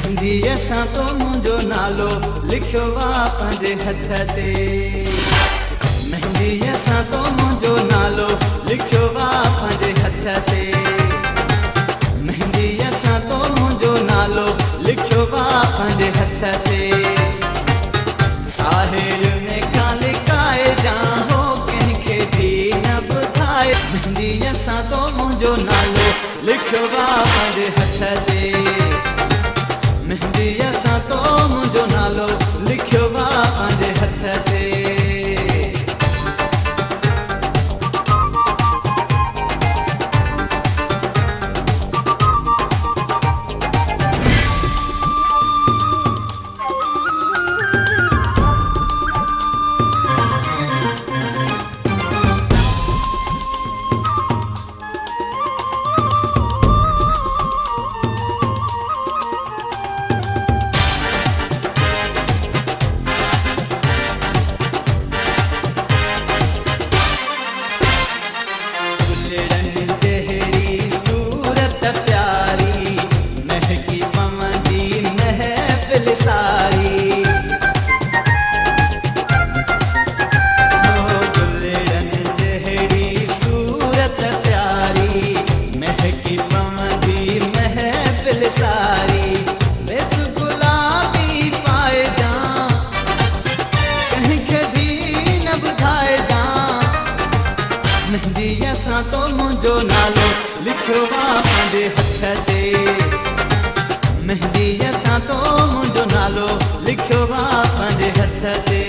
मेहंदी असां तो मुंहिंजो नालो लिखियो आहे पंहिंजे हथ ते। मेहंदी असां तो मुंहिंजो नालो लिखियो आहे पंहिंजे हथ ते। मेहंदी असां तो मुंहिंजो नालो लिखियो आहे पंहिंजे हथ ते। साहिल में का लिकाए जा हो कंहिंखे बि न ॿुधाए। मेहंदी असां तो मुंहिंजो नालो लिखियो आहे पंहिंजे हथ ते। मेहंदी असां तो मुंहिंजो नालो लिखियो आहे पंहिंजे हथ ते। मेहंदी असां तो मुंहिंजो नालो लिखियो आहे पंहिंजे हथ ते। मेहंदी असां तो मुंहिंजो नालो लिखियो आहे पंहिंजे हथ ते।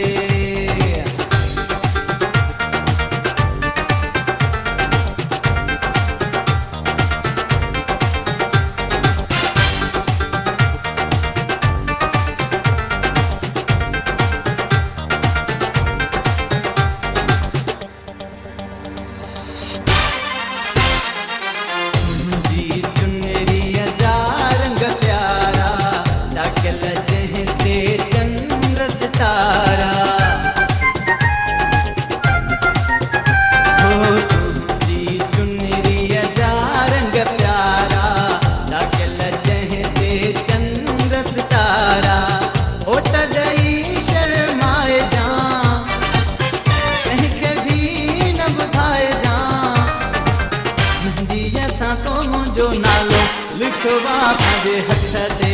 नालो लिखियो आहे पंहिंजे हथ ते।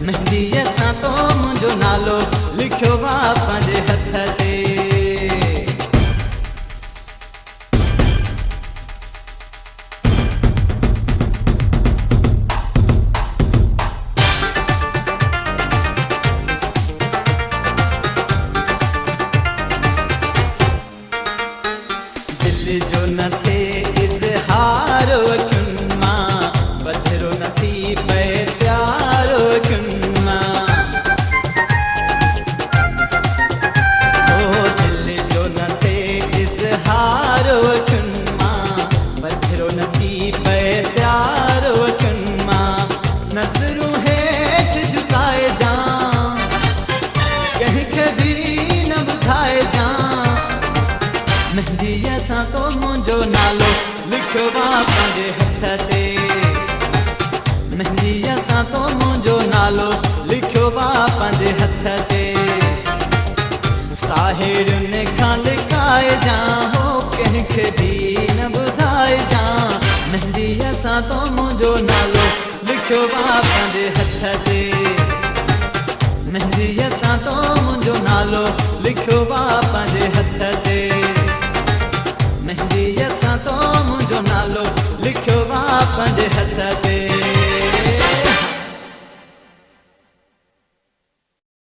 मेहंदी असां तो मुंहिंजो नालो लिखियो आहे पंहिंजे हथ ते। दिल जो न थे इज़हार अखियुनि मां, पथिरो न थी पए प्यार अखियुनि मां। ओ दिल जो न थे इज़हार अखियुनि मां, पथिरो न थी पए प्यार अखियुनि मां। नज़रूं हेठि झुकाए जा कंहिंखे बि न ॿुधाए जा। मेहंदी असां तो मुंहिंजो नालो लिखियो आहे पंहिंजे हथ ते। मेहंदी असां तो मुंहिंजो नालो लिखियो आहे पंहिंजे हथ ते। साहिड़ियुनि खां लिकाए जा हो कंहिंखे बि न ॿुधाए जा। मेहंदी असां तो मुंहिंजो नालो लिखियो आहे पंहिंजे हथ ते। मेहंदी असां तो मुंहिंजो नालो लिखियो आहे पंहिंजे हथ ते। मेहंदी असां तो मुंहिंजो नालो लिखियो आहे पंहिंजे हथ